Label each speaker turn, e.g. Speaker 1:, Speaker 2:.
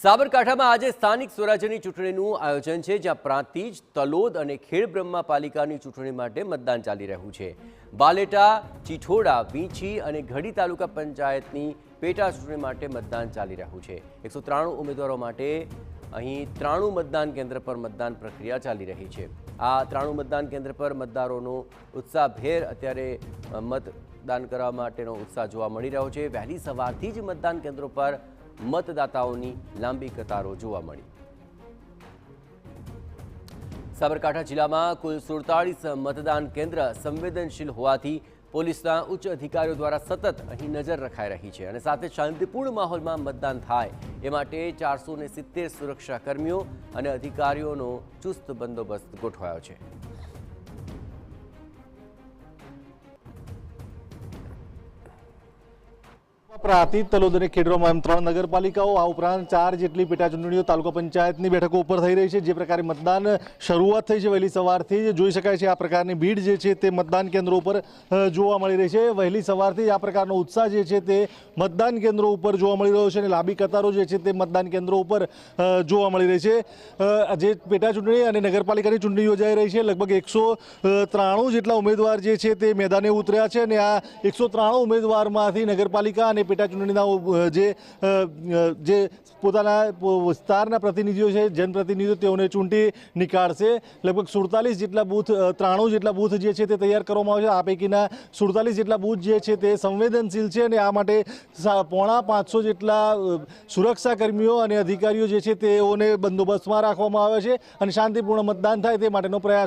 Speaker 1: સાબરકાંઠામાં આજે સ્થાનિક સ્વરાજ્યની ચૂંટણીનું આયોજન છે, જ્યાં પ્રાંતિજ, તલોદ અને ખેડબ્રહ્મા પાલિકાની ચૂંટણી માટે મતદાન ચાલી રહ્યું છે। બાલેટા, ચિઠોડા, વીંછી અને ઘડી તાલુકા પંચાયતની પેટા ચૂંટણી માટે મતદાન ચાલી રહ્યું છે। 193 ઉમેદવારો માટે અહીં 93 મતદાન કેન્દ્ર પર મતદાન પ્રક્રિયા ચાલી રહી છે। આ 93 મતદાન કેન્દ્ર પર મતદારોનો ઉત્સાહભેર અત્યારે મતદાન કરવા માટેનો ઉત્સાહ જોવા મળી રહ્યો છે। વહેલી સવારથી જ મતદાન કેન્દ્રો પર मतदाताओं लांबी कतारों जोवा मळी। साबरकांठा जिला में कुल 47 मतदान केन्द्र संवेदनशील होवाथी पोलीसना उच्च अधिकारीओ द्वारा सतत अहीं नजर रखाई रही है और साथ शांतिपूर्ण माहौल में मतदान थाय ए माटे 470 सुरक्षाकर्मीओ और अधिकारीओनो चुस्त बंदोबस्त गोठवायो छे।
Speaker 2: प्रांतिज, तलोद અને ખેડબ્રહ્મા એમ 3 નગરપાલિકાઓ આ ઉપરાંત 4 જેટલી પેટા ચૂંટણીઓ તાલુકા પંચાયતની બેઠકો ઉપર થઈ રહી છે। જે પ્રકારે મતદાન શરૂઆત થઈ છે વહેલી સવારથી જ જોઈ શકાય છે। આ પ્રકારની ભીડ જે છે તે મતદાન કેન્દ્રો ઉપર જોવા મળી રહી છે। વહેલી સવારથી આ પ્રકારનો ઉત્સાહ જે છે તે મતદાન કેન્દ્રો ઉપર જોવા મળી રહ્યો છે અને લાંબી કતારો જે છે તે મતદાન કેન્દ્રો ઉપર જોવા મળી રહી છે। જે પેટા ચૂંટણી અને નગરપાલિકાની ચૂંટણી યોજાઈ રહી છે, લગભગ 193 જેટલા ઉમેદવાર જે છે તે મેદાને ઉતર્યા છે અને આ 193 ઉમેદવારમાંથી નગરપાલિકા અને પેટા ચૂંટણીના જે પોતાના વિસ્તારના પ્રતિનિધિઓ છે, જનપ્રતિનિધિઓ, તેઓને ચૂંટી નીકાળશે। લગભગ 47 જેટલા બૂથ, 93 જેટલા બૂથ જે છે તે તૈયાર કરવામાં આવશે। આ પૈકીના 47 જેટલા બૂથ જે છે તે સંવેદનશીલ છે અને આ માટે 550 જેટલા સુરક્ષાકર્મીઓ અને અધિકારીઓ જે છે તેઓને બંદોબસ્તમાં રાખવામાં આવે છે અને શાંતિપૂર્ણ મતદાન થાય તે માટેનો પ્રયાસ